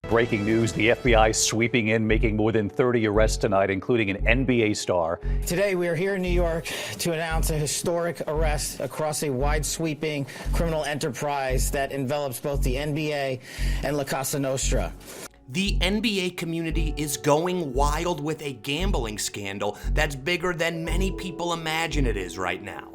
Breaking news, the FBI sweeping in, making more than 30 arrests tonight, including an NBA star. Today, we are here in New York to announce a historic arrest across a wide-sweeping criminal enterprise that envelops both the NBA and La Cosa Nostra. The NBA community is going wild with a gambling scandal that's bigger than many people imagine it is right now.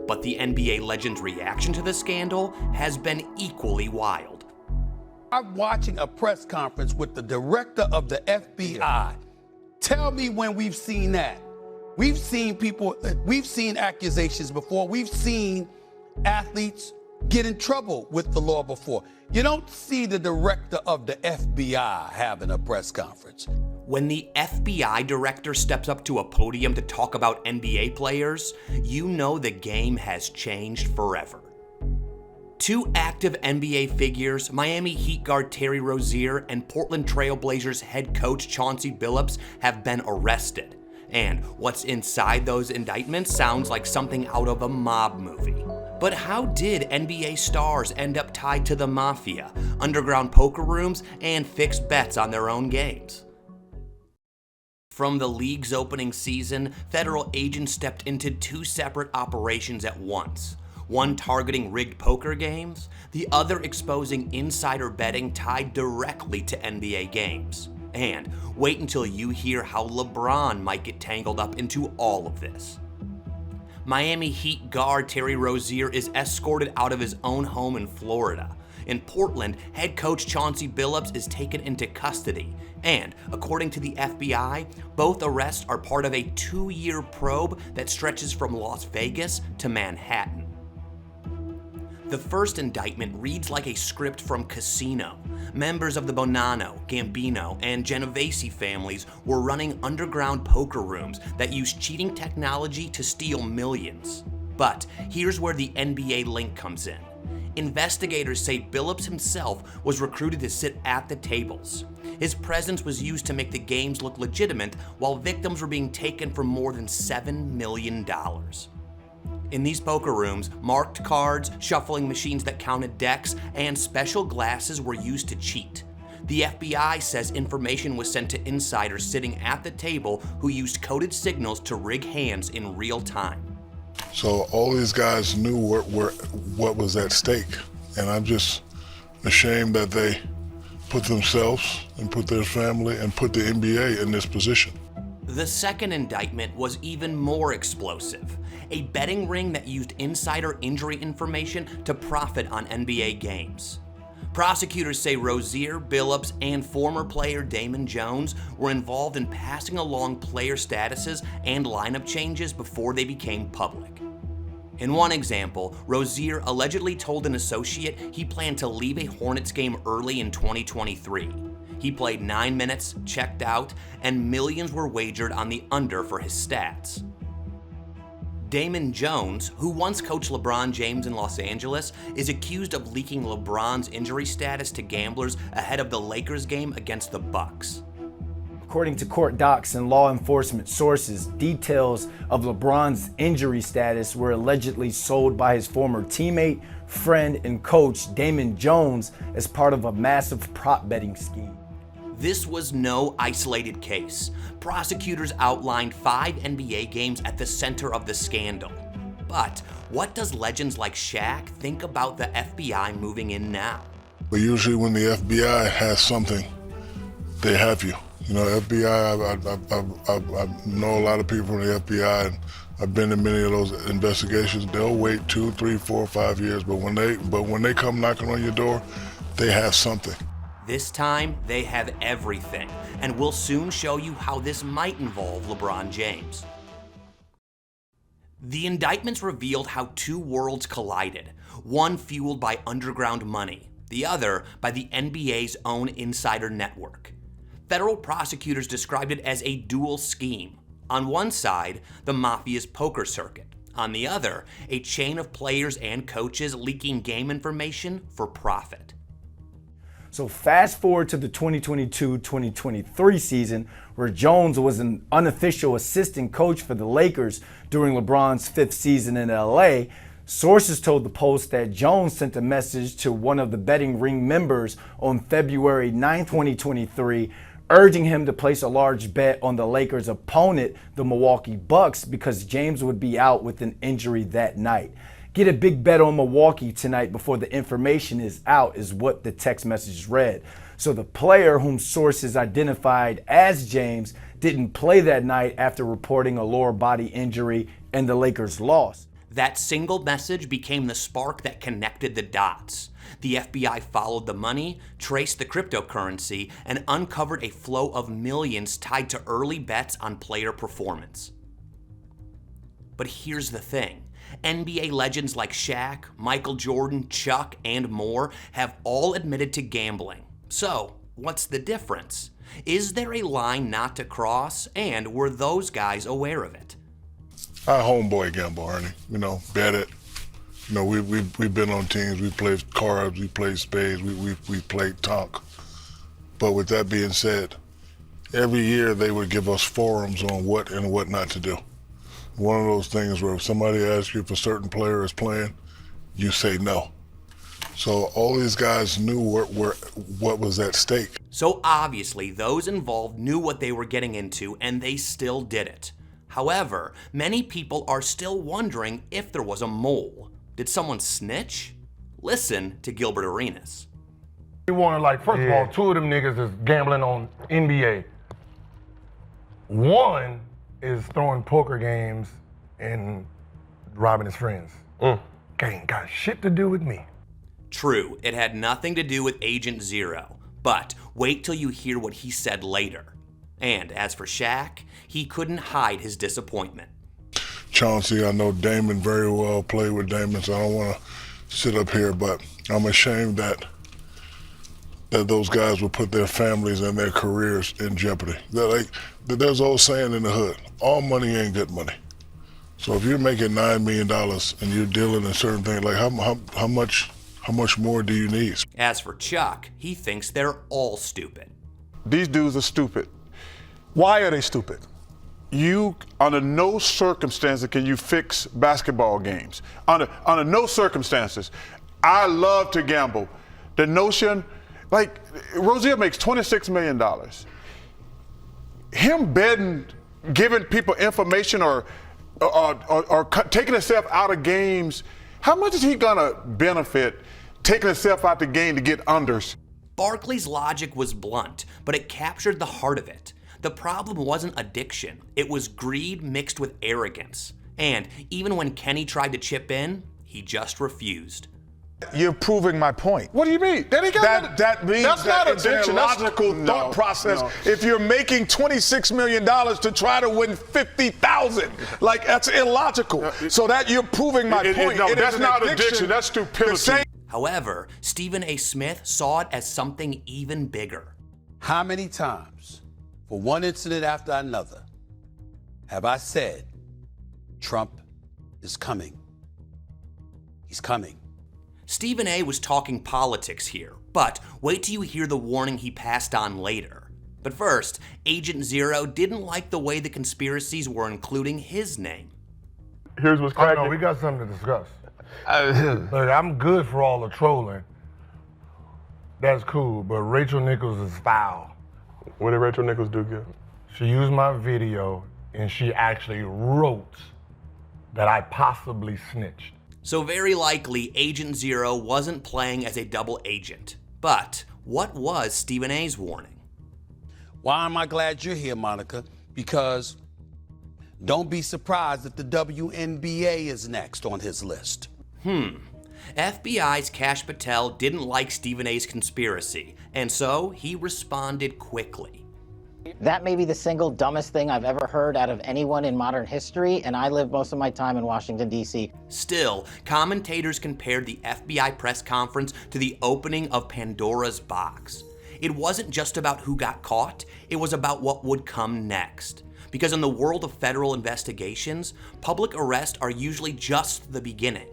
But the NBA legend's reaction to the scandal has been equally wild. I'm watching a press conference with the director of the FBI. Tell me when we've seen that. We've seen accusations before. We've seen athletes get in trouble with the law before. You don't see the director of the FBI having a press conference. When the FBI director steps up to a podium to talk about NBA players, you know the game has changed forever. Two active NBA figures, Miami Heat guard Terry Rozier and Portland Trail Blazers head coach Chauncey Billups, have been arrested. And what's inside those indictments sounds like something out of a mob movie. But how did NBA stars end up tied to the mafia, underground poker rooms, and fixed bets on their own games? From the league's opening season, federal agents stepped into two separate operations at once. One targeting rigged poker games, the other exposing insider betting tied directly to NBA games. And wait until you hear how LeBron might get tangled up into all of this. Miami Heat guard Terry Rozier is escorted out of his own home in Florida. In Portland, head coach Chauncey Billups is taken into custody. And according to the FBI, both arrests are part of a 2-year probe that stretches from Las Vegas to Manhattan. The first indictment reads like a script from Casino. Members of the Bonanno, Gambino, and Genovese families were running underground poker rooms that used cheating technology to steal millions. But here's where the NBA link comes in. Investigators say Billups himself was recruited to sit at the tables. His presence was used to make the games look legitimate while victims were being taken for more than $7 million. In these poker rooms, marked cards, shuffling machines that counted decks, and special glasses were used to cheat. The FBI says information was sent to insiders sitting at the table who used coded signals to rig hands in real time. So all these guys knew what was at stake, and I'm just ashamed that they put themselves and put their family and put the NBA in this position. The second indictment was even more explosive. A betting ring that used insider injury information to profit on NBA games. Prosecutors say Rozier, Billups, and former player Damon Jones were involved in passing along player statuses and lineup changes before they became public. In one example, Rozier allegedly told an associate he planned to leave a Hornets game early in 2023. He played 9 minutes, checked out, and millions were wagered on the under for his stats. Damon Jones, who once coached LeBron James in Los Angeles, is accused of leaking LeBron's injury status to gamblers ahead of the Lakers game against the Bucks. According to court docs and law enforcement sources, details of LeBron's injury status were allegedly sold by his former teammate, friend, and coach Damon Jones as part of a massive prop betting scheme. This was no isolated case. Prosecutors outlined 5 NBA games at the center of the scandal. But what does legends like Shaq think about the FBI moving in now? But usually when the FBI has something, they have you. You know, FBI, I know a lot of people from the FBI, and I've been in many of those investigations. They'll wait 2, 3, 4, 5 years, but when they come knocking on your door, they have something. This time, they have everything, and we'll soon show you how this might involve LeBron James. The indictments revealed how two worlds collided, one fueled by underground money, the other by the NBA's own insider network. Federal prosecutors described it as a dual scheme. On one side, the mafia's poker circuit. On the other, a chain of players and coaches leaking game information for profit. So fast forward to the 2022-2023 season, where Jones was an unofficial assistant coach for the Lakers during LeBron's 5th season in LA. Sources told the Post that Jones sent a message to one of the betting ring members on February 9, 2023, urging him to place a large bet on the Lakers' opponent, the Milwaukee Bucks, because James would be out with an injury that night. Get a big bet on Milwaukee tonight before the information is out, is what the text message read. So the player, whom sources identified as James, didn't play that night after reporting a lower body injury, and the Lakers lost. That single message became the spark that connected the dots. The FBI followed the money, traced the cryptocurrency, and uncovered a flow of millions tied to early bets on player performance. But here's the thing. NBA legends like Shaq, Michael Jordan, Chuck, and more have all admitted to gambling. So, what's the difference? Is there a line not to cross, and were those guys aware of it? Our homeboy gamble, Ernie. Bet it. We've been on teams. We played cards. We played spades. We played tonk. But with that being said, every year they would give us forums on what and what not to do. One of those things where if somebody asks you if a certain player is playing, you say no. So all these guys knew what was at stake. So obviously those involved knew what they were getting into, and they still did it. However, many people are still wondering if there was a mole. Did someone snitch? Listen to Gilbert Arenas. We wanted, first of all, two of them niggas is gambling on NBA. One is throwing poker games and robbing his friends. Ain't got shit to do with me. True, it had nothing to do with Agent Zero, but wait till you hear what he said later. And as for Shaq, he couldn't hide his disappointment. Chauncey, I know Damon very well, played with Damon, so I don't want to sit up here, but I'm ashamed that those guys would put their families and their careers in jeopardy. There's an old saying in the hood, all money ain't good money. So if you're making $9 million and you're dealing in certain things, how much more do you need? As for Chuck, he thinks they're all stupid. These dudes are stupid. Why are they stupid? Under no circumstances can you fix basketball games. Under no circumstances. I love to gamble. The notion, Rozier makes $26 million. Him betting, giving people information or taking himself out of games, how much is he gonna benefit taking himself out the game to get unders? Barkley's logic was blunt, but it captured the heart of it. The problem wasn't addiction, it was greed mixed with arrogance. And even when Kenny tried to chip in, he just refused. You're proving my point. What do you mean? That means that's that not it's an addiction. illogical thought process. If you're making $26 million to try to win $50,000, that's illogical. So that you're proving my point. No, It that's is not an addiction. That's stupidity. However, Stephen A. Smith saw it as something even bigger. How many times, for one incident after another, have I said, Trump is coming? He's coming. Stephen A. was talking politics here, but wait till you hear the warning he passed on later. But first, Agent Zero didn't like the way the conspiracies were including his name. Here's what's cracking. No, we got something to discuss. Look, I'm good for all the trolling. That's cool, but Rachel Nichols is foul. What did Rachel Nichols do good? She used my video, and she actually wrote that I possibly snitched. So very likely, Agent Zero wasn't playing as a double agent. But what was Stephen A.'s warning? Why am I glad you're here, Monica? Because don't be surprised if the WNBA is next on his list. FBI's Kash Patel didn't like Stephen A.'s conspiracy, and so he responded quickly. That may be the single dumbest thing I've ever heard out of anyone in modern history, and I live most of my time in Washington, D.C. Still, commentators compared the FBI press conference to the opening of Pandora's box. It wasn't just about who got caught, it was about what would come next. Because in the world of federal investigations, public arrests are usually just the beginning.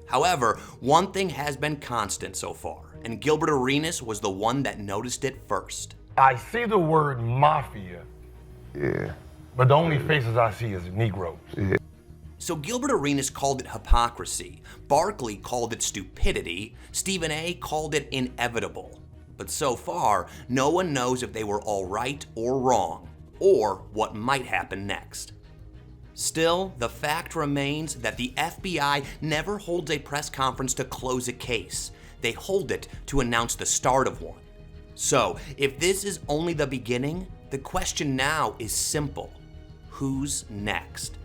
However, one thing has been constant so far, and Gilbert Arenas was the one that noticed it first. I see the word mafia, but the only faces I see is Negroes. So Gilbert Arenas called it hypocrisy, Barkley called it stupidity, Stephen A. called it inevitable. But so far, no one knows if they were all right or wrong, or what might happen next. Still, the fact remains that the FBI never holds a press conference to close a case. They hold it to announce the start of one. So, if this is only the beginning, the question now is simple. Who's next?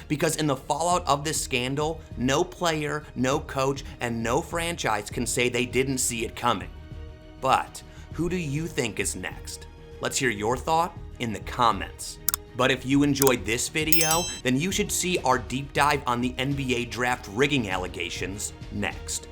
Because in the fallout of this scandal, no player, no coach, and no franchise can say they didn't see it coming. But who do you think is next? Let's hear your thought in the comments. But if you enjoyed this video, then you should see our deep dive on the NBA draft rigging allegations next.